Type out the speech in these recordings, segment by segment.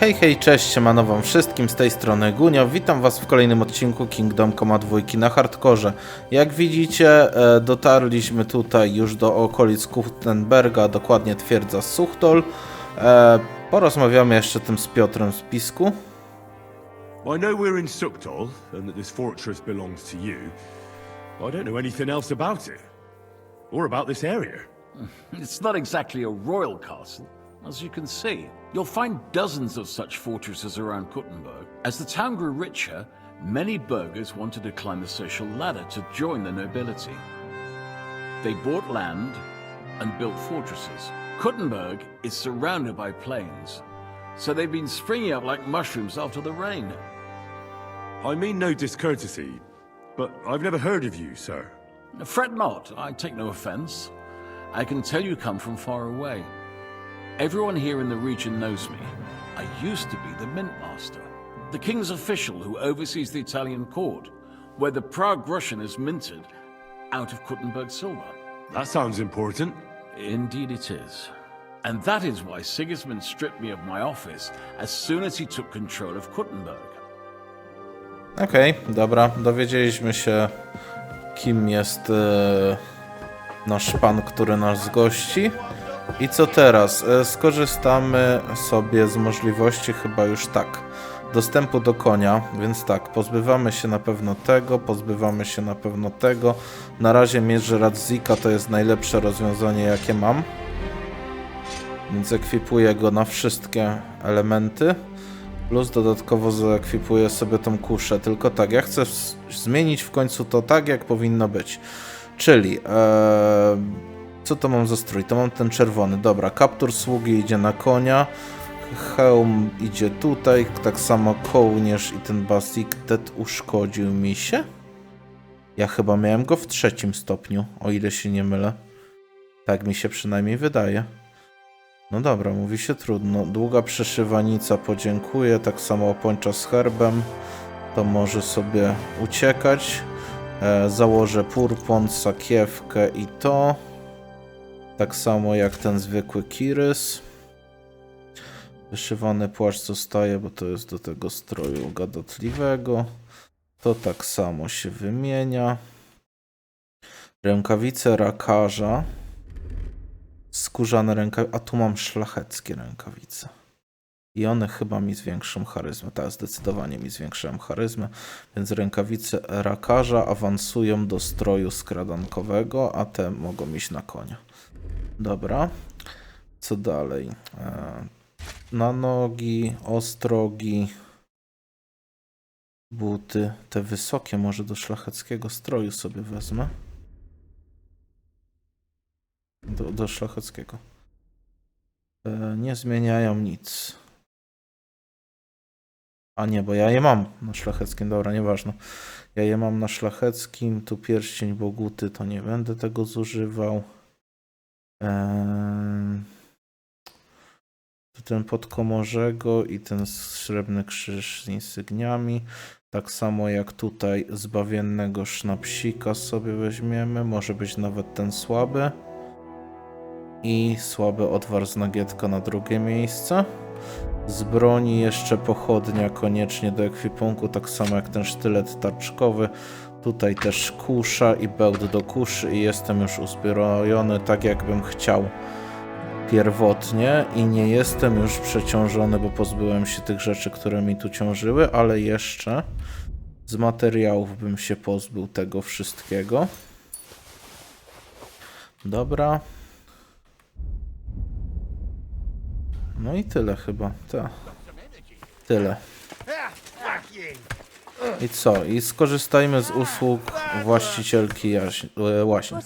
Hej, hej, cześć, siemano wam wszystkim, z tej strony Gunio. Witam was w kolejnym odcinku Kingdom Come Dwójki na hardkorze. Jak widzicie, dotarliśmy tutaj już do okolic Kuftenberga, dokładnie twierdza Suchtol. Porozmawiamy jeszcze tym z Piotrem z Pisku. I know we're in Suchtol and that this fortress belongs to you. I don't know anything else about it. Or about this area. It's not exactly a royal castle, as you can see. You'll find dozens of such fortresses around Kuttenberg. As the town grew richer, many burghers wanted to climb the social ladder to join the nobility. They bought land and built fortresses. Kuttenberg is surrounded by plains, so they've been springing up like mushrooms after the rain. I mean no discourtesy, but I've never heard of you, sir. Fret not, I take no offense. I can tell you come from far away. Everyone here in the region knows me. I used to be the mint master, the king's official who oversees the Italian court, where the Prague Russian is minted out of Kuttenberg silver. That sounds important. Indeed it is. And that is why Sigismund stripped me of my office as soon as he took control of Kuttenberg. Okej, dobra, dowiedzieliśmy się, kim jest nasz pan, który nas gości. I co teraz? Skorzystamy sobie z możliwości chyba już tak, dostępu do konia, więc tak, pozbywamy się na pewno tego, pozbywamy się na pewno tego. Na razie miecz Radzika to jest najlepsze rozwiązanie, jakie mam. Więc ekwipuję go na wszystkie elementy. Plus dodatkowo zaekwipuję sobie tą kuszę. Tylko tak, ja chcę zmienić w końcu to tak, jak powinno być. Czyli, co to mam za strój? To mam ten czerwony. Dobra, kaptur sługi idzie na konia. Hełm idzie tutaj. Tak samo kołnierz i ten basiktet uszkodził mi się. Ja chyba miałem go w 3. stopniu, o ile się nie mylę. Tak mi się przynajmniej wydaje. No dobra, mówi się trudno. Długa przeszywanica, podziękuję. Tak samo opończa z herbem. To może sobie uciekać. Założę purpon, sakiewkę i to. Tak samo jak ten zwykły kirys. Wyszywany płaszcz zostaje, bo to jest do tego stroju gadatliwego. To tak samo się wymienia. Rękawice rakarza. Skórzane rękawice. A tu mam szlacheckie rękawice. I one chyba mi zwiększą charyzmę. Tak, zdecydowanie mi zwiększają charyzmę. Więc rękawice rakarza awansują do stroju skradankowego, a te mogą iść na konia. Dobra. Co dalej? Na nogi, ostrogi, buty. Te wysokie może do szlacheckiego stroju sobie wezmę. Do szlacheckiego. Nie zmieniają nic. A nie, bo ja je mam na szlacheckim. Dobra, nieważne. Ja je mam na szlacheckim. Tu pierścień boguty, to nie będę tego zużywał. Tu ten podkomorzego i ten srebrny krzyż z insygniami. Tak samo jak tutaj zbawiennego sznapsika sobie weźmiemy. Może być nawet ten słaby. I słaby odwar z nagietka na drugie miejsce. Z broni jeszcze pochodnia koniecznie do ekwipunku, tak samo jak ten sztylet tarczkowy. Tutaj też kusza i bełt do kuszy i jestem już uzbrojony tak, jakbym chciał pierwotnie i nie jestem już przeciążony, bo pozbyłem się tych rzeczy, które mi tu ciążyły, ale jeszcze z materiałów bym się pozbył tego wszystkiego. Dobra. No i tyle chyba, tak. Tyle. I co? I skorzystajmy z usług właścicielki łaźni.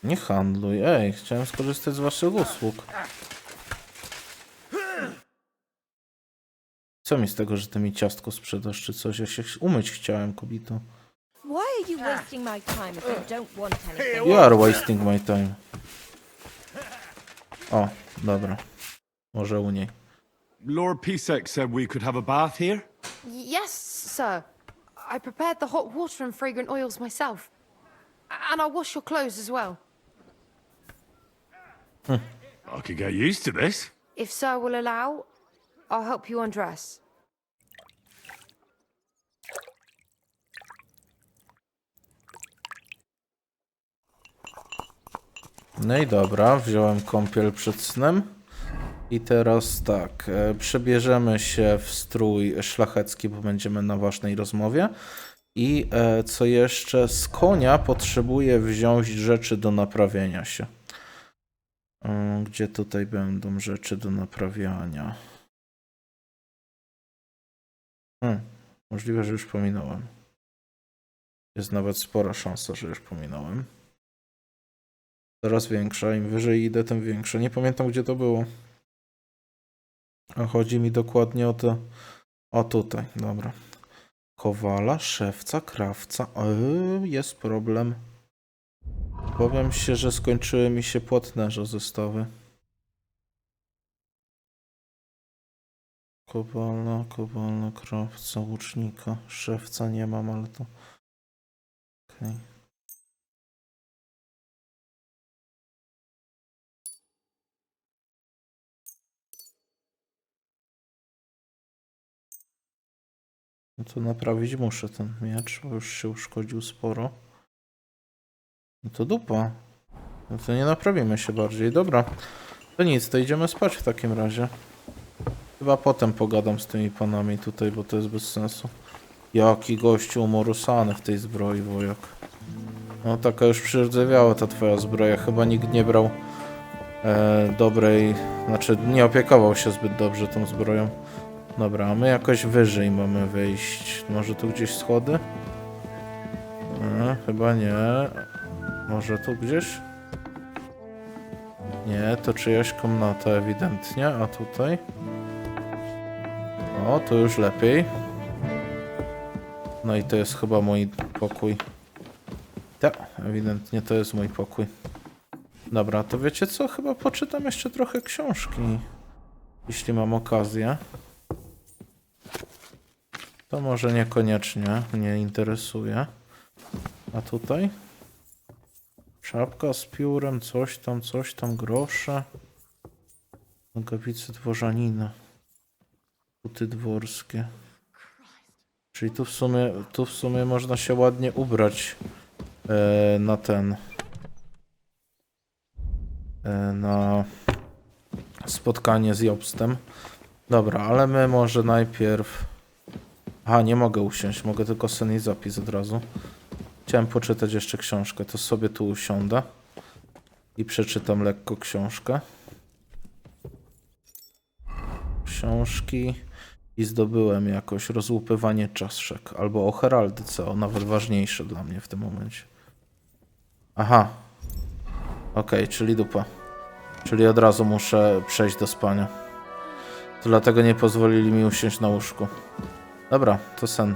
Nie handluj, ej, chciałem skorzystać z waszych usług. Co mi z tego, że ty mi ciastko sprzedasz czy coś? Ja się umyć chciałem, kobito. You are wasting my time. O, dobra. Może u niej. Lord Pisek said we could have a bath here? Yes, sir. I prepared the hot water and fragrant oils myself. And I'll wash your clothes as well. I could get used to this. If Sir will allow, I'll help you undress. No i dobra, wziąłem kąpiel przed snem. I teraz tak, przebierzemy się w strój szlachecki, bo będziemy na ważnej rozmowie. I co jeszcze, z konia potrzebuję wziąć rzeczy do naprawienia się. Gdzie tutaj będą rzeczy do naprawiania? Możliwe, że już pominąłem. Jest nawet spora szansa, że już pominąłem. Coraz większa, im wyżej idę, tym większa. Nie pamiętam, gdzie to było. A chodzi mi dokładnie o to. O tutaj, dobra. Kowala, szewca, krawca. Jest problem. Powiem się, że skończyły mi się płatnerze zestawy. Kowala, krawca, łucznika. Szewca nie mam, ale to... Okej. No to naprawić muszę ten miecz, bo już się uszkodził sporo. No to dupa. No to nie naprawimy się bardziej. Dobra. To nic, to idziemy spać w takim razie. Chyba potem pogadam z tymi panami tutaj, bo to jest bez sensu. Jaki gościu umorusany w tej zbroi, wojak. No taka już przyrdzewiała ta twoja zbroja. Chyba nikt nie brał dobrej... Znaczy nie opiekował się zbyt dobrze tą zbroją. Dobra, a my jakoś wyżej mamy wyjść. Może tu gdzieś schody? Chyba nie. Może tu gdzieś? Nie, to czyjaś komnata ewidentnie, a tutaj? O, tu już lepiej. No i to jest chyba mój pokój. Tak, ewidentnie to jest mój pokój. Dobra, to wiecie co? Chyba poczytam jeszcze trochę książki. Jeśli mam okazję. To może niekoniecznie mnie interesuje. A tutaj? Czapka z piórem, coś tam, grosze. Nogawice dworzanina. Buty dworskie. Czyli tu w sumie można się ładnie ubrać na ten... na spotkanie z Jobstem. Dobra, ale my może najpierw... Aha, nie mogę usiąść, mogę tylko sen i zapis od razu. Chciałem poczytać jeszcze książkę, to sobie tu usiądę i przeczytam lekko książkę. Książki i zdobyłem jakoś rozłupywanie czaszek, albo o heraldyce, o nawet ważniejsze dla mnie w tym momencie. Aha. Okej, czyli dupa. Czyli od razu muszę przejść do spania. To dlatego nie pozwolili mi usiąść na łóżku. Dobra, to sen.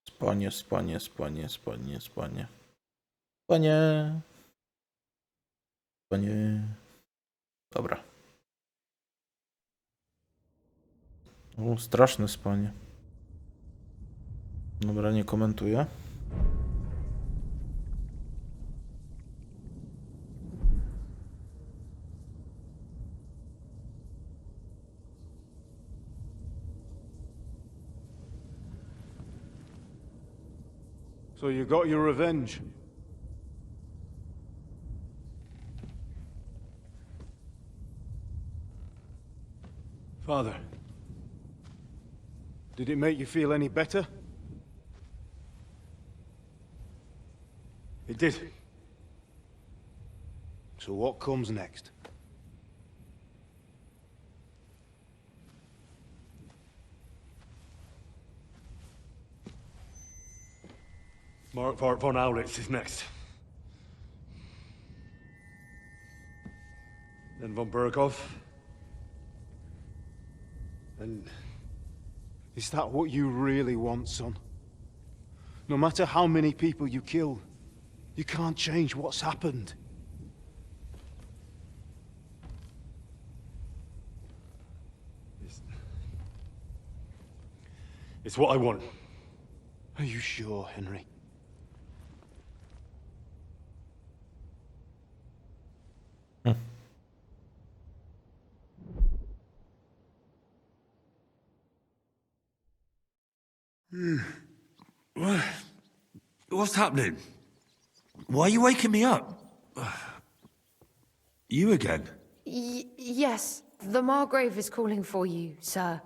Spanie. Dobra. O, straszne spanie. Dobra, nie komentuję. So you got your revenge? Father, did it make you feel any better? It did. So what comes next? Mark von Aulitz is next. Then von Berghoff. And is that what you really want, son? No matter how many people you kill, you can't change what's happened. It's what I want. Are you sure, Henry? What's happening? Why are you waking me up? You again? Yes, the Margrave is calling for you, sir.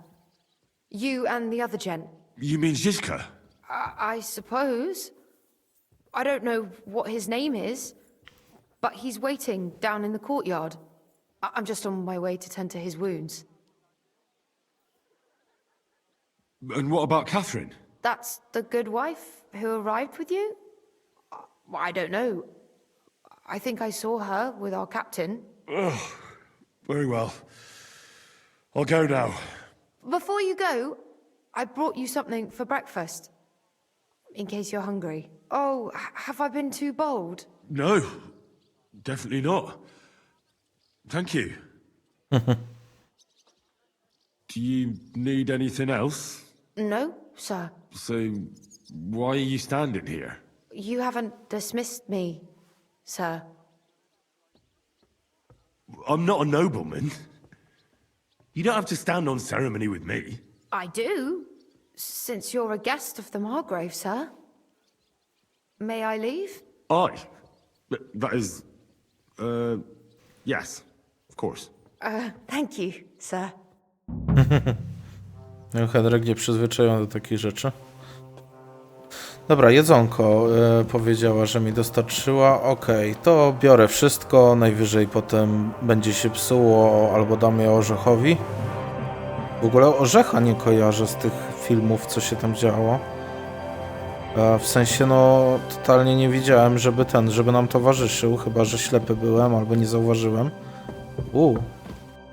You and the other gent. You mean Zizka? I suppose. I don't know what his name is, but he's waiting down in the courtyard. I'm just on my way to tend to his wounds. And what about Catherine? That's the good wife who arrived with you? I don't know. I think I saw her with our captain. Very well. I'll go now. Before you go, I brought you something for breakfast. In case you're hungry. Oh, have I been too bold? No, definitely not. Thank you. Do you need anything else? No, sir. So, why are you standing here? You haven't dismissed me, sir. I'm not a nobleman. You don't have to stand on ceremony with me. I do, since you're a guest of the Margrave, sir. May I leave? That is... yes, of course. Thank you, sir. Henryk nie przyzwyczajony do takich rzeczy. Dobra, jedzonko powiedziała, że mi dostarczyła. Okej, to biorę wszystko. Najwyżej potem będzie się psuło albo dam je Orzechowi. W ogóle Orzecha nie kojarzę z tych filmów, co się tam działo. W sensie, no, totalnie nie widziałem, żeby nam towarzyszył. Chyba że ślepy byłem albo nie zauważyłem.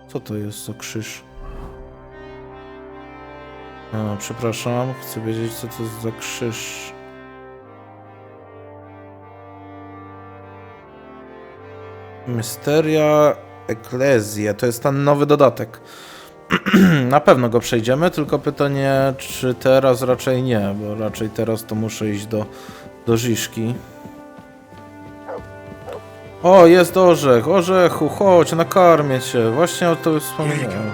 Co to jest za krzyż? Przepraszam, chcę wiedzieć, co to jest za krzyż. Mysteria Ecclesia, to jest ten nowy dodatek. Na pewno go przejdziemy, tylko pytanie, czy teraz raczej nie, bo raczej teraz to muszę iść do Ziszki. O, jest orzech, orzechu, chodź, nakarmię cię. Właśnie o to wspominałem.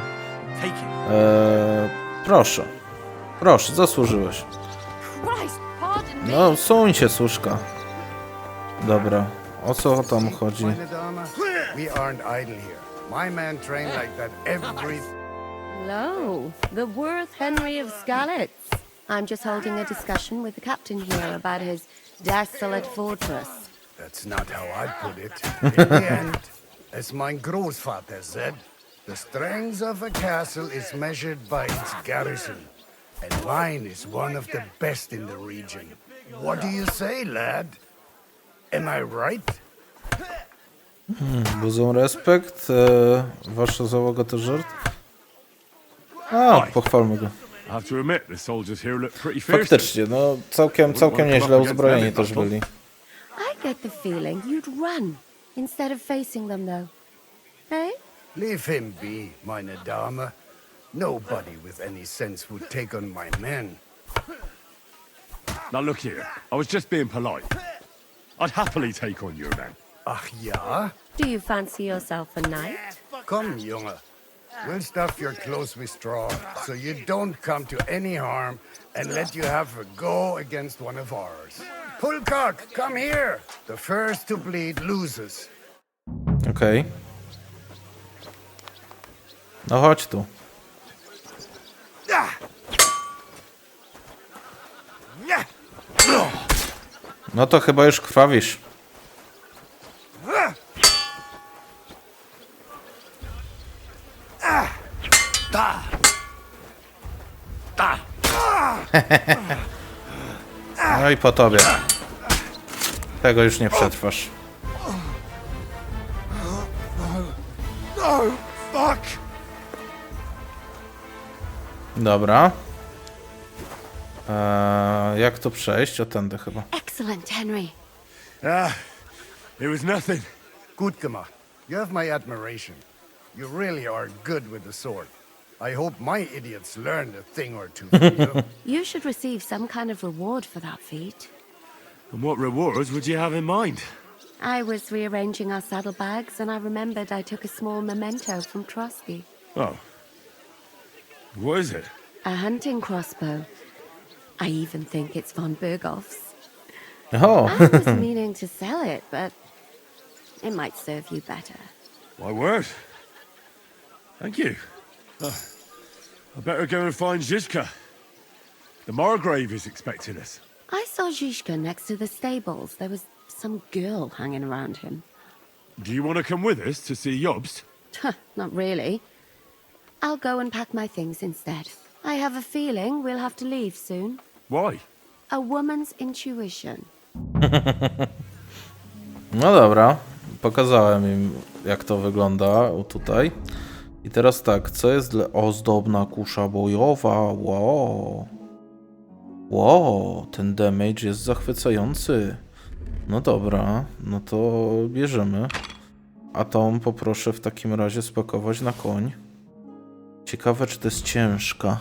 Proszę, zasłużyłeś. No, suń się, słuszka. Dobra, o co tam chodzi? We aren't idle here. My man trained like that every... Hello, the worth Henry of Skalitz. I'm just holding a discussion with the captain here about his desolate fortress. That's not how I'd put it. In the end, as my großvater said, the strength of a castle is measured by its garrison. And mine is one of the best in the region. What do you say, lad? Am I right? Budzą respekt. Wasza załoga to żart? Pochwalmy go. I have to admit, the soldiers here look pretty fearsome. Faktycznie, no całkiem nieźle uzbrojeni też byli. I get the feeling you'd run instead of facing them, though. Hey? Leave him be, meine Dame. Nobody with any sense would take on my men. Now look here, I was just being polite. I'd happily take on your men. Ach ja? Do you fancy yourself a knight? Come, Junge. We'll stuff your clothes with straw, so you don't come to any harm, and let you have a go against one of ours. Pulcock, come here! The first to bleed loses. Okej. No chodź tu. No to chyba już krwawisz. No i po tobie. Tego już nie przetrwasz. No, fuck! Dobra. Jak to przejść? O tędy chyba. Excellent, Henry. It was nothing. Gut gemacht. You have my admiration. You really are good with the sword. I hope my idiots learned a thing or two from you. You should receive some kind of reward for that feat. And what rewards would you have in mind? I was rearranging our saddlebags, and I remembered I took a small memento from Trotsky. Oh. What is it? A hunting crossbow. I even think it's von Berghoff's. O, I was meaning to sell it, but it might serve you better. My word. Thank you. I better go and find Zizka. The Margrave is expecting us. I saw Zizka next to the stables. There was some girl hanging around him. Do you want to come with us to see Jobst? Not really. I'll go and pack my things instead. I have a feeling we'll have to leave soon. Why? A woman's intuition. no dobra. Pokazałem im, jak to wygląda tutaj. I teraz tak, co jest dla... Ozdobna kusza bojowa. Wow. Wow, ten damage jest zachwycający. No dobra, no to bierzemy. A tą poproszę w takim razie spakować na koń. Ciekawe, czy to jest ciężka.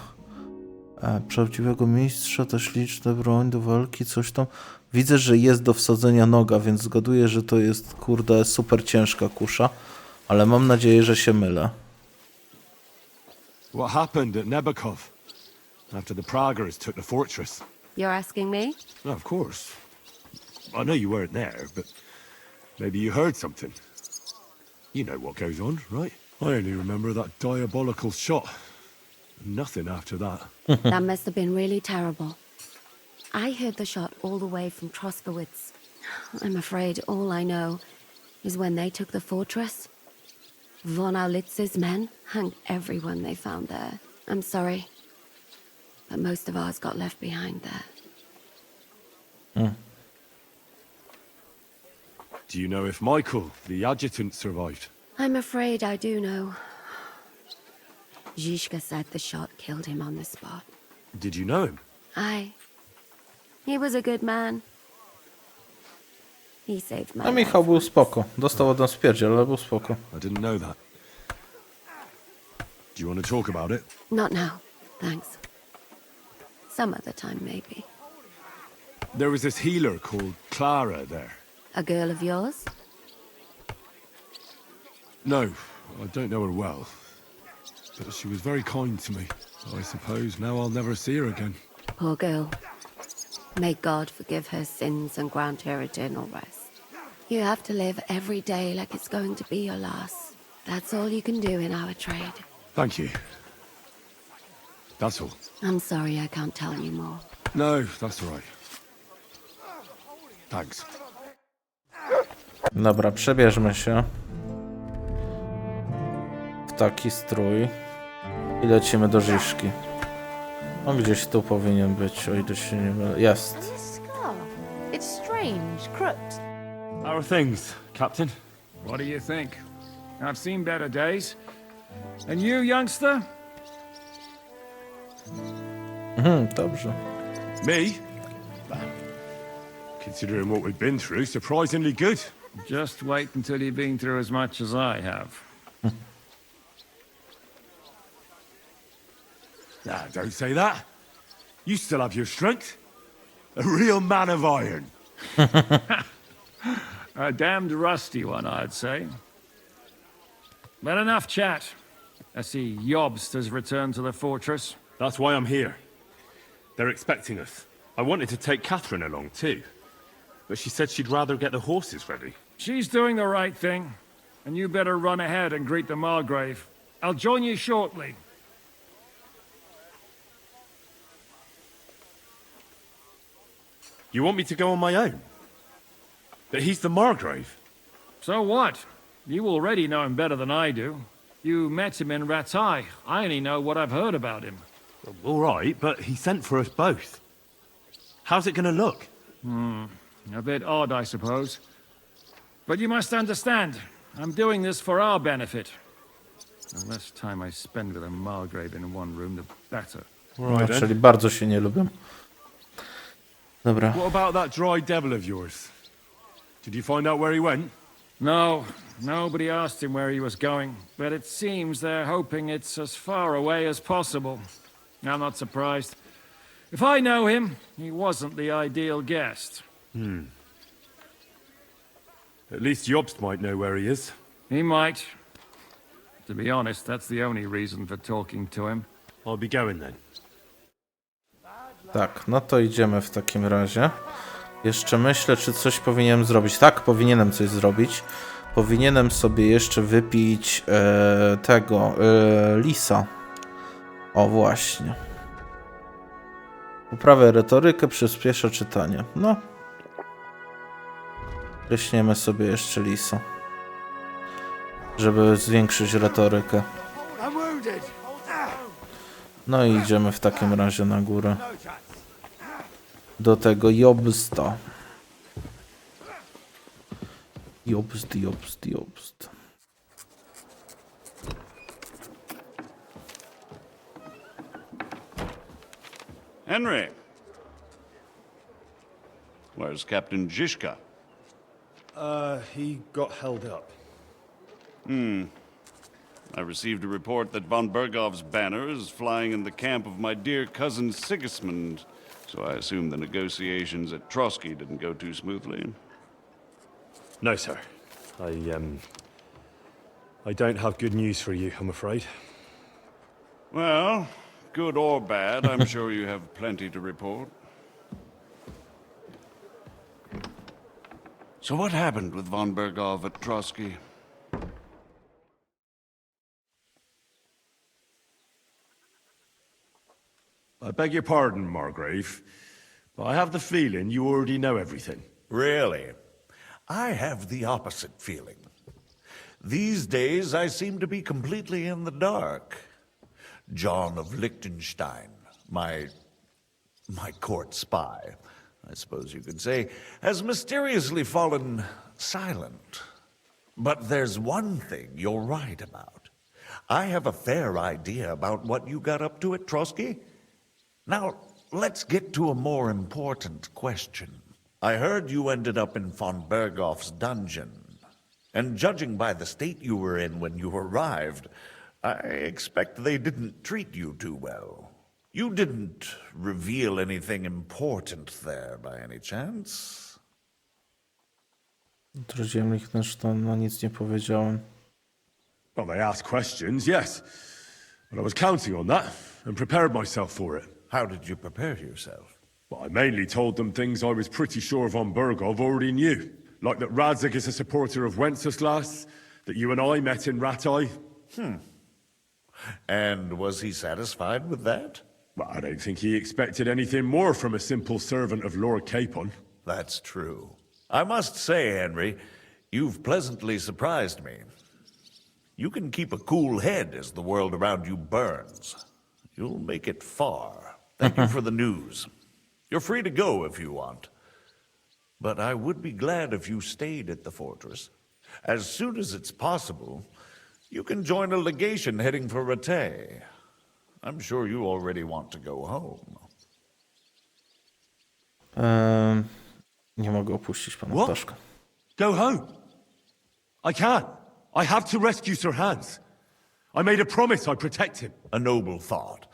Prawdziwego mistrza, też liczna broń do walki, coś tam. Widzę, że jest do wsadzenia noga, więc zgaduję, że to jest, kurde, super ciężka kusza. Ale mam nadzieję, że się mylę. What happened at Nebakov after the Praguers took the fortress? You're asking me? No, of course. I know you weren't there, but maybe you heard something. You know what goes on, right? I only remember that diabolical shot. Nothing after that. That must have been really terrible. I heard the shot all the way from Troskowitz. I'm afraid all I know is when they took the fortress, von Aulitz's men hung everyone they found there. I'm sorry, but most of ours got left behind there. Do you know if Michael, the adjutant, survived? I'm afraid I do know. Zizka said the shot killed him on the spot. Did you know him? Aye. He was a good man. He saved my No life. Michał był spoko. Dostał od nas pierdziel, ale był spoko. I didn't know that. Do you want to talk about it? Not now, thanks. Some other time, maybe. There was this healer called Clara there. A girl of yours? No, I don't know her well. But she was very kind to me. I suppose now I'll never see her again. Poor girl. May God forgive her sins and grant her eternal rest. You have to live every day like it's going to be your last. That's all you can do in our trade. Thank you. That's all. I'm sorry I can't tell you more. No, that's all right. Thanks. Dobra, przebierzmy się w taki strój i lecimy do Ziszki. On gdzieś tu powinien być, o ile się nie mylę. Jest. And this scar. It's strange, crooked. How are things, Captain? What do you think? I've seen better days. And you, youngster? Dobrze. Me? Considering what we've been through, surprisingly good. Just wait until you've been through as much as I have. Nah, don't say that. You still have your strength. A real man of iron. A damned rusty one, I'd say. But enough chat. I see Jobst has returned to the fortress. That's why I'm here. They're expecting us. I wanted to take Catherine along too, but she said she'd rather get the horses ready. She's doing the right thing, and you better run ahead and greet the Margrave. I'll join you shortly. You want me to go on my own? But he's the Margrave. So what? You already know him better than I do. You met him in Ratai. I only know what I've heard about him. All right, but he sent for us both. How's it gonna look? A bit odd, I suppose. But you must understand, I'm doing this for our benefit. The less time I spend with a Margrave in one room, the better. No, czyli bardzo się nie lubią. Dobra. What about that dry devil of yours? Did you find out where he went? No, nobody asked him where he was going, but it seems they're hoping it's as far away as possible. I'm not surprised. If I know him, he wasn't the ideal guest. At least Jobst might know where he is. He might. To be honest, that's the only reason for talking to him. I'll be going then. Tak, no to idziemy w takim razie. Jeszcze myślę, czy coś powinienem zrobić. Tak, powinienem coś zrobić. Powinienem sobie jeszcze wypić lisa. O, właśnie. Poprawia retorykę, przyspiesza czytanie. No. Pryśniemy sobie jeszcze lisa. Żeby zwiększyć retorykę. No i idziemy w takim razie na górę. Do tego Jobsta. Jobst. Henry! Where's Captain Zizka? He got held up. I received a report that von Bergov's banner is flying in the camp of my dear cousin Sigismund, so I assume the negotiations at Trotsky didn't go too smoothly. No, sir. I don't have good news for you, I'm afraid. Well, good or bad, I'm sure you have plenty to report. So what happened with von Bergov at Trotsky? I beg your pardon, Margrave, but I have the feeling you already know everything. Really? I have the opposite feeling. These days, I seem to be completely in the dark. John of Liechtenstein, my court spy, I suppose you could say, has mysteriously fallen silent. But there's one thing you're right about. I have a fair idea about what you got up to at Trotsky. Now, let's get to a more important question. I heard you ended up in von Bergov's dungeon. And judging by the state you were in when you arrived, I expect they didn't treat you too well. You didn't reveal anything important there by any chance? Utrudnieniami Liechtensteina nic nie powiedziałem. Well, they asked questions, yes. But I was counting on that and prepared myself for it. How did you prepare yourself? Well, I mainly told them things I was pretty sure von Bergov already knew. Like that Radzig is a supporter of Wenceslas, that you and I met in Ratai. And was he satisfied with that? Well, I don't think he expected anything more from a simple servant of Lord Capon. That's true. I must say, Henry, you've pleasantly surprised me. You can keep a cool head as the world around you burns. You'll make it far. Thank you for the news. You're free to go if you want. But I would be glad if you stayed at the fortress. As soon as it's possible, you can join a legation heading for Rattay. I'm sure you already want to go home. Nie mogę opuścić pana What? ptaszka. Go home. I can't. I have to rescue Sir Hans. I made a promise I'd protect him. A noble thought.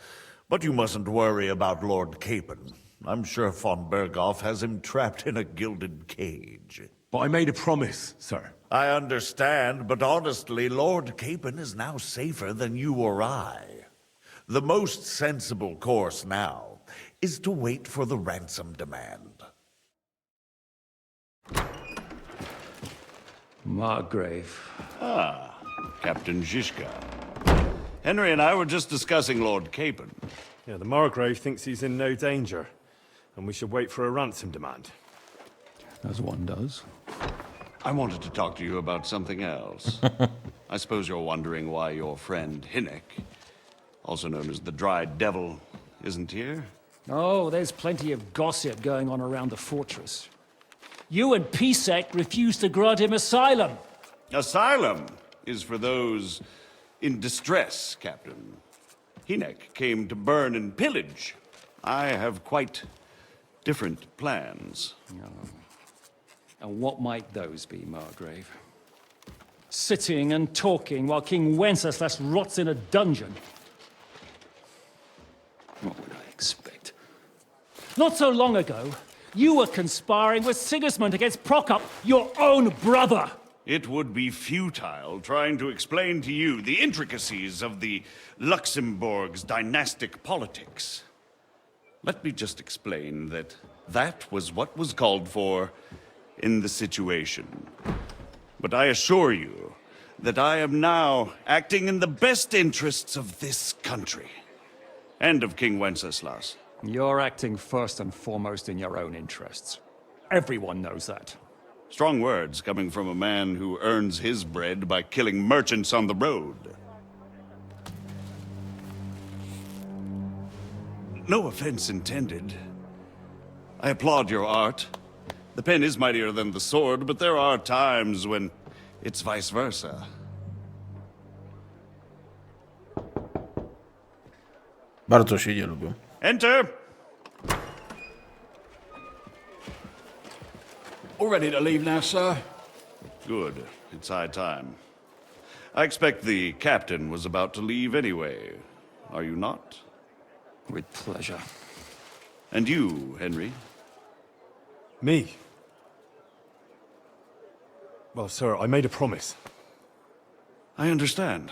But you mustn't worry about Lord Capon. I'm sure von Bergov has him trapped in a gilded cage. But I made a promise, sir. I understand, but honestly, Lord Capon is now safer than you or I. The most sensible course now is to wait for the ransom demand. Margrave. Ah, Captain Zizka. Henry and I were just discussing Lord Capon. Yeah, the Margrave thinks he's in no danger, and we should wait for a ransom demand. As one does. I wanted to talk to you about something else. I suppose you're wondering why your friend Hinnek, also known as the Dried Devil, isn't here? Oh, there's plenty of gossip going on around the fortress. You and Pisek refused to grant him asylum. Asylum is for those in distress, Captain. Hinnek came to burn and pillage. I have quite different plans. And what might those be, Margrave? Sitting and talking while King Wenceslas rots in a dungeon. What would I expect? Not so long ago, you were conspiring with Sigismund against Prokop, your own brother. It would be futile trying to explain to you the intricacies of the Luxembourg's dynastic politics. Let me just explain that was what was called for in the situation. But I assure you that I am now acting in the best interests of this country and of King Wenceslas. You're acting first and foremost in your own interests. Everyone knows that. Strong words coming from a man who earns his bread by killing merchants on the road. No offense intended. I applaud your art. The pen is mightier than the sword, but there are times when it's vice versa. Bardzo się nie lubią. Enter! All ready to leave now, sir? Good. It's high time. I expect the captain was about to leave anyway. Are you not? With pleasure. And you, Henry? Me? Well, sir, I made a promise. I understand.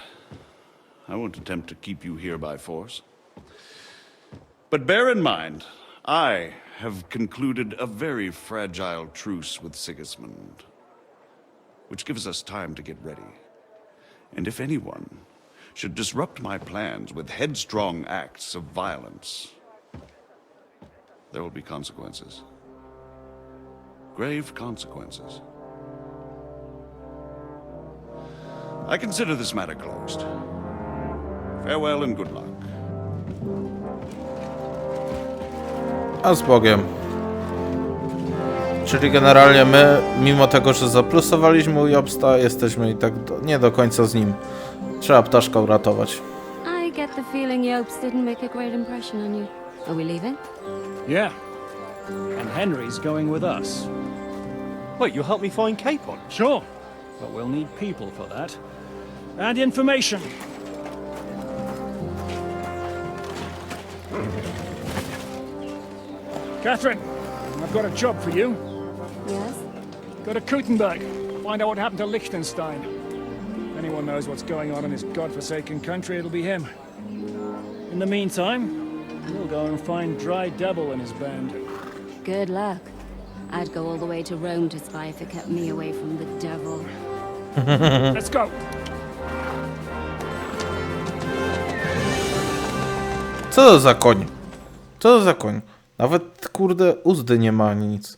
I won't attempt to keep you here by force. But bear in mind, I have concluded a very fragile truce with Sigismund, which gives us time to get ready. And if anyone should disrupt my plans with headstrong acts of violence, there will be consequences. Grave consequences. I consider this matter closed. Farewell and good luck. A z Bogiem. Czyli generalnie my, mimo tego, że zaplusowaliśmy u Jobsta, jesteśmy i tak nie do końca z nim. Trzeba ptaszka uratować. I get the feeling Yopes didn't make a great impression on you. Are we leaving? Yeah. And Henry's going with us. Wait, you'll help me find Capon? Sure. But we'll need people for that. And information. Catherine, I've got a job for you. Yes? Go to Kuttenberg. Find out what happened to Liechtenstein. If anyone knows what's going on in this godforsaken country, it'll be him. In the meantime, we'll go and find Dry Devil and his band. Good luck. I'd go all the way to Rome to spy if it kept me away from the devil. Let's go! Co to za koń? Co to za koń? Nawet, kurde, uzdy nie ma ani nic.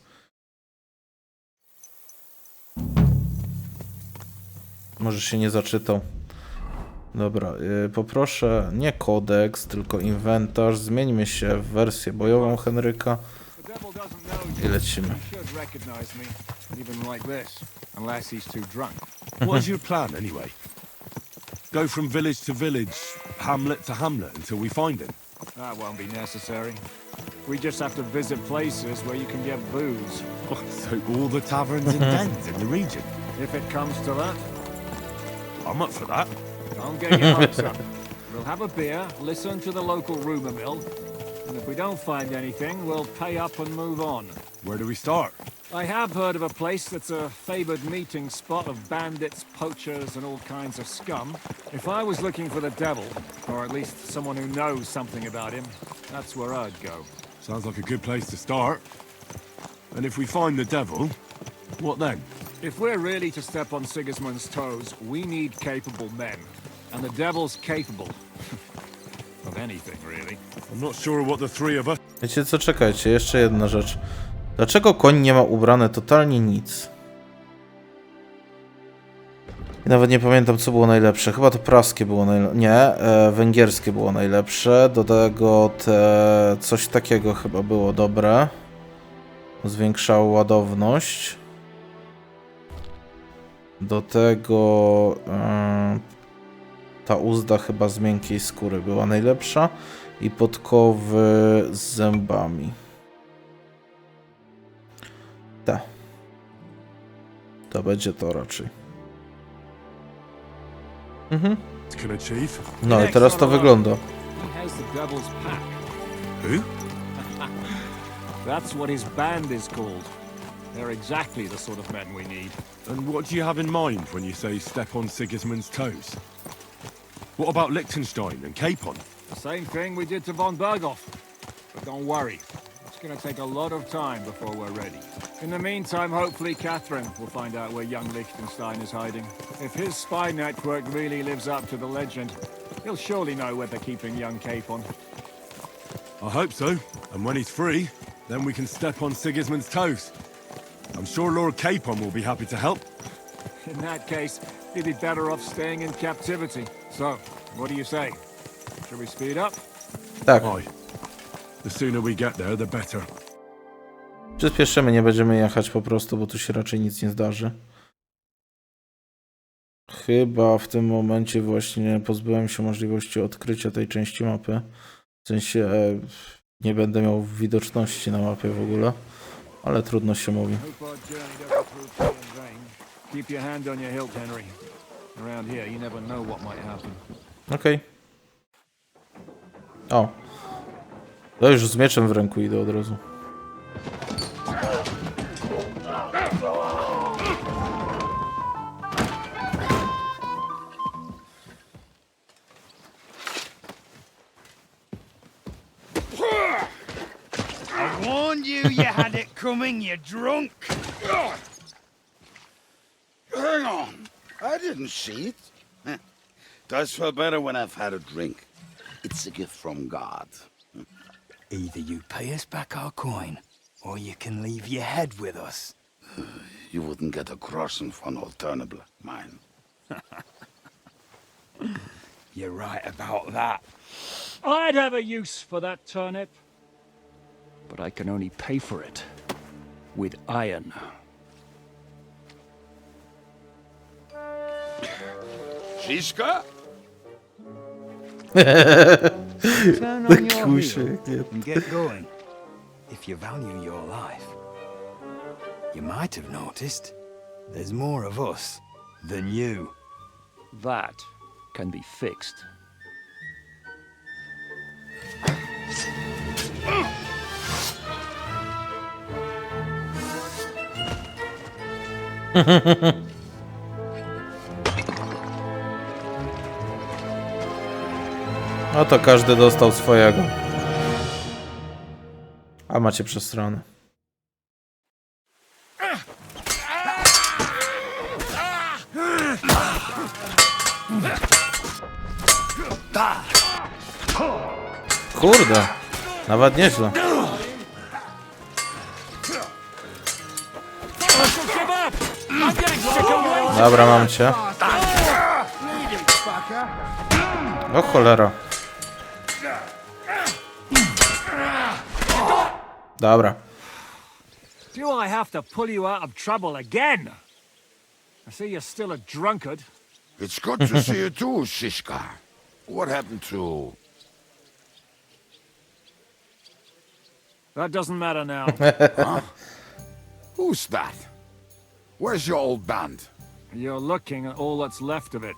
Może się nie zaczytał. Dobra, poproszę nie kodeks, tylko inwentarz. Zmieńmy się w wersję bojową Henryka. I lecimy. What's your plan, anyway? Go from village to village, hamlet to hamlet, until we find him? That won't be necessary. We just have to visit places where you can get booze. Oh, so all the taverns and dens in the region? If it comes to that, I'm up for that. don't get your hopes up. We'll have a beer, listen to the local rumor mill, and if we don't find anything, we'll pay up and move on. Where do we start? I have heard of a place that's a favored meeting spot of bandits, poachers, and all kinds of scum. If I was looking for the devil, or at least someone who knows something about him, that's where I'd go. Sounds like a good place to start. And if we find the devil, what then? If we're really to step on Sigismund's toes, we need capable men. And the devil's capable. Of anything, really. I'm not sure what the three of us... Wiecie co, czekajcie, jeszcze jedna rzecz. Dlaczego koń nie ma ubrane totalnie nic? I nawet nie pamiętam, co było najlepsze. Chyba to praskie było najlepsze. Nie, węgierskie było najlepsze. Do tego coś takiego chyba było dobre. Zwiększało ładowność. Do tego ta uzda chyba z miękkiej skóry była najlepsza. I podkowy z zębami. Tak. To będzie to raczej. can achieve. No i teraz to wygląda. He has the devil's pack. Who? That's what his band is called. They're exactly the sort of men we need. And what do you have in mind when you say step on Sigismund's toes? What about Liechtenstein and Capon? The same thing we did to von Berghoff. But don't worry. It's gonna take a lot of time before we're ready. In the meantime, hopefully Catherine will find out where young Liechtenstein is hiding. If his spy network really lives up to the legend, he'll surely know where they're keeping young Capon. I hope so. And when he's free, then we can step on Sigismund's toes. I'm sure Lord Capon will be happy to help. In that case, he'd be better off staying in captivity. So, what do you say? Shall we speed up? Tak. Aye. The sooner we get there, the better. Przyspieszymy, nie będziemy jechać po prostu, bo tu się raczej nic nie zdarzy. Chyba w tym momencie właśnie pozbyłem się możliwości odkrycia tej części mapy. W sensie nie będę miał widoczności na mapie w ogóle, ale trudno się mówi. Okej. O. To już z mieczem w ręku idę od razu. I warned you, you had it coming, you drunk. Hang on. I didn't see it. Does feel better when I've had a drink. It's a gift from God. Either you pay us back our coin, or you can leave your head with us. You wouldn't get a groschen for an alternative, mine. You're right about that. I'd have a use for that turnip. But I can only pay for it with iron. Shiska? Turn on your heel and get going. If you value your life. You might have noticed there's more of us than you. That can be fixed. No to każdy dostał swojego. A macie przesrane. Kurde, nawet nieźle. Dobra, mam cię. O cholera. Dobra. Do I have to pull you out of trouble again? I see you're still a drunkard. It's good to see you too, Shishka. What happened to... That doesn't matter now. Huh? Who's that? Where's your old band? You're looking at all that's left of it.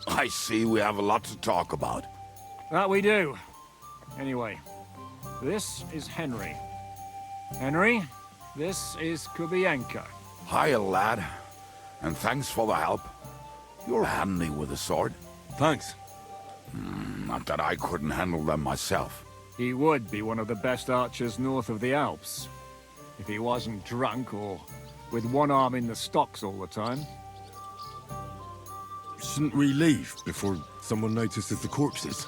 I see we have a lot to talk about. That we do. Anyway, this is Henry. Henry, this is Kubienka. Hiya, lad. And thanks for the help. You're handy with a sword. Thanks. Not that I couldn't handle them myself. He would be one of the best archers north of the Alps. If he wasn't drunk or with one arm in the stocks all the time. Shouldn't we leave before someone notices the corpses?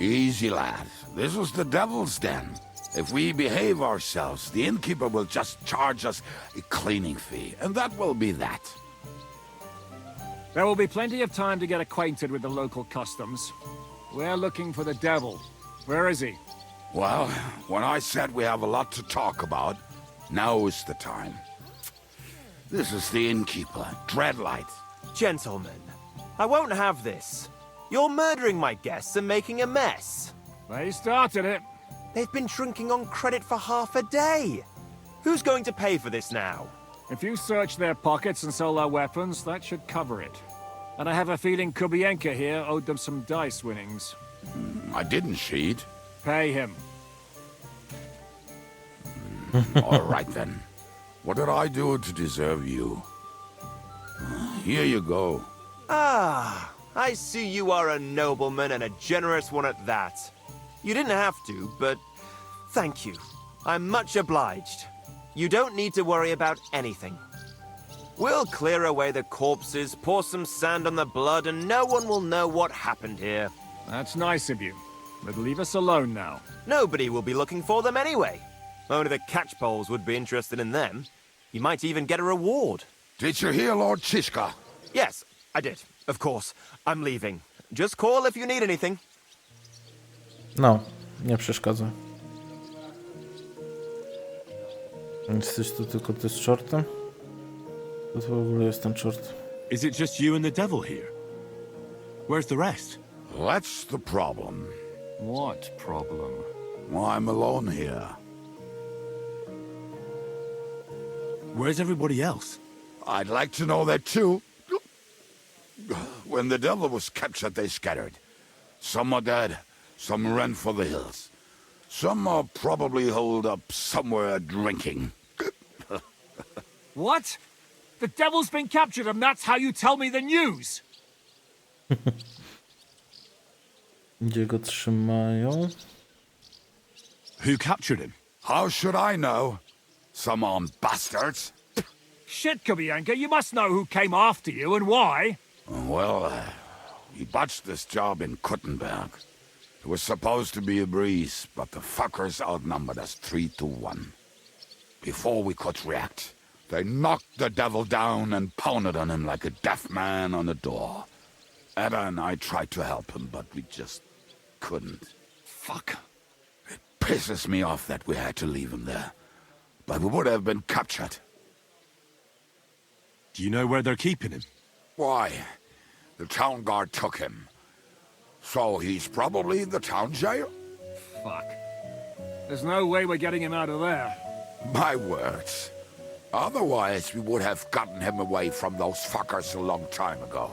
Easy, lad. This was the devil's den. If we behave ourselves, the innkeeper will just charge us a cleaning fee, and that will be that. There will be plenty of time to get acquainted with the local customs. We're looking for the devil. Where is he? Well, when I said we have a lot to talk about, now is the time. This is the innkeeper, Dreadlight. Gentlemen, I won't have this. You're murdering my guests and making a mess. They started it. They've been drinking on credit for half a day. Who's going to pay for this now? If you search their pockets and sell their weapons, that should cover it. And I have a feeling Kubienka here owed them some dice winnings. I didn't cheat. Pay him. All right, then. What did I do to deserve you? Here you go. Ah, I see you are a nobleman and a generous one at that. You didn't have to, but Thank you. I'm much obliged. You don't need to worry about anything. We'll clear away the corpses, pour some sand on the blood, and no one will know what happened here. That's nice of you. But leave us alone now. Nobody will be looking for them anyway. Only the catchpoles would be interested in them. You might even get a reward. Did you hear Lord Chiska? Yes, I did. Of course. I'm leaving. Just call if you need anything. No, nie przeszkadza. Jesteś tu tylko ty z czortem? To w ogóle jest ten czort. Is it just you and the devil here? Where's the rest? That's the problem. What problem? Well, I'm alone here. Where's everybody else? I'd like to know that too. When the devil was captured, they scattered. Some are dead, some ran for the hills. Some are probably holed up somewhere drinking. What? The devil's been captured and that's how you tell me the news? Gdzie go trzymają? Who captured him? How should I know? Some armed bastards. Shit, Kubianka, you must know who came after you and why. Well, he botched this job in Kuttenberg. It was supposed to be a breeze, but the fuckers outnumbered us 3-1. Before we could react, they knocked the devil down and pounded on him like a deaf man on a door. Ada and I tried to help him, but we just couldn't. Fuck. It pisses me off that we had to leave him there. But we would have been captured. Do you know where they're keeping him? Why? The town guard took him. So he's probably in the town jail? Fuck. There's no way we're getting him out of there. My words. Otherwise, we would have gotten him away from those fuckers a long time ago.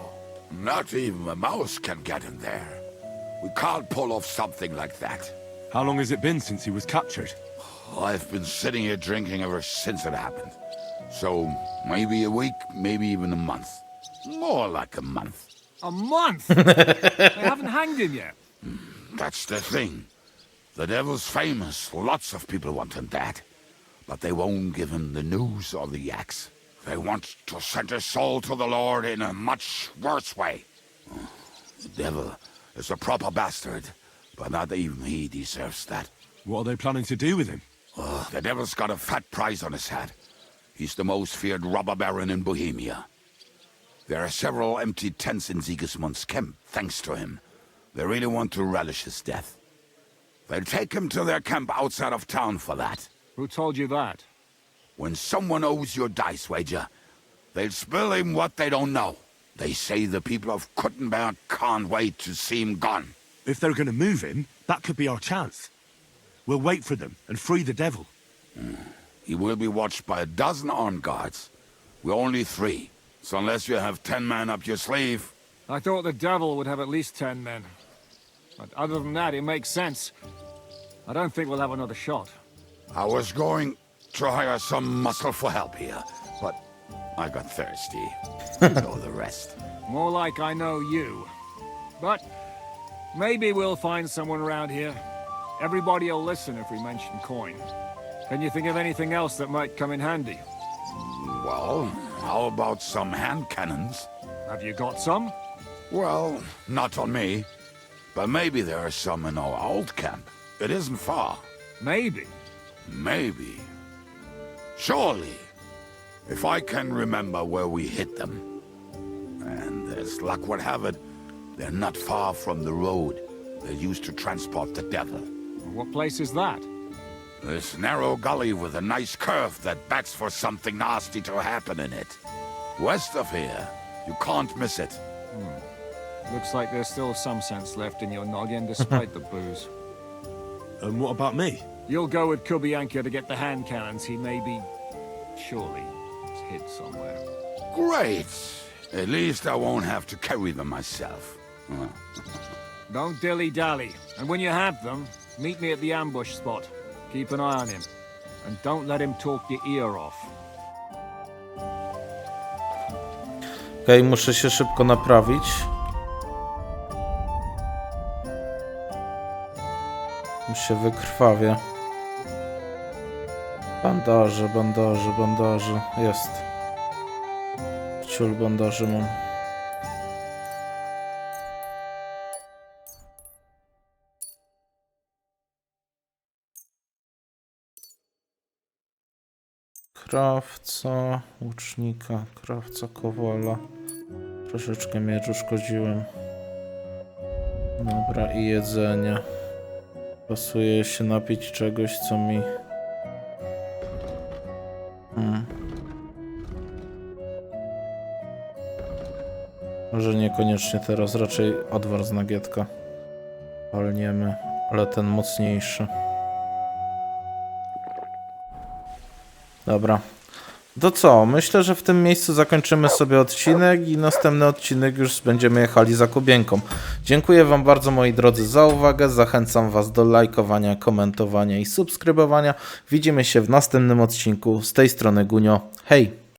Not even a mouse can get in there. We can't pull off something like that. How long has it been since he was captured? I've been sitting here drinking ever since it happened. So, maybe a week, maybe even a month. More like a month. A month? They haven't hanged him yet. That's the thing. The devil's famous. Lots of people want him dead. But they won't give him the news or the axe. They want to send his soul to the Lord in a much worse way. The devil is a proper bastard, but not even he deserves that. What are they planning to do with him? The devil's got a fat price on his head. He's the most feared robber baron in Bohemia. There are several empty tents in Sigismund's camp, thanks to him. They really want to relish his death. They'll take him to their camp outside of town for that. Who told you that? When someone owes you a dice wager, they'll spill him what they don't know. They say the people of Kuttenberg can't wait to see him gone. If they're going to move him, that could be our chance. We'll wait for them and free the devil. He will be watched by 12 armed guards. We're only 3, so unless you have 10 men up your sleeve... I thought the devil would have at least 10 men. But other than that, it makes sense. I don't think we'll have another shot. I was going to hire some muscle for help here, but I got thirsty. You know the rest. More like I know you. But maybe we'll find someone around here. Everybody will listen if we mention coin. Can you think of anything else that might come in handy? Well, how about some hand cannons? Have you got some? Well, not on me. But maybe there are some in our old camp. It isn't far. Maybe. Maybe. Surely. If I can remember where we hid them. And as luck would have it, they're not far from the road they used to transport the devil. What place is that? This narrow gully with a nice curve that backs for something nasty to happen in it. West of here. You can't miss it. Looks like there's still some sense left in your noggin despite the booze. And what about me? You'll go with Kubianka to get the hand cannons. He may be... surely hid somewhere. Great. At least I won't have to carry them myself. Don't dilly-dally. And when you have them, meet me at the ambush spot. Keep an eye on him. And don't let him talk your ear off. Okej, muszę się szybko naprawić. Już się wykrwawię. Bandaże, bandaże, bandaże. Jest. Ciul bandaży mam. Krawca, łucznika, krawca, kowala. Troszeczkę miecz uszkodziłem. Dobra, i jedzenie. Pasuje się napić czegoś, co mi... Może niekoniecznie teraz, raczej odwar z nagietka. Palniemy, ale ten mocniejszy. Dobra. To co? Myślę, że w tym miejscu zakończymy sobie odcinek i następny odcinek już będziemy jechali za Kubienką. Dziękuję wam bardzo, moi drodzy, za uwagę. Zachęcam was do lajkowania, komentowania i subskrybowania. Widzimy się w następnym odcinku. Z tej strony Gunio. Hej!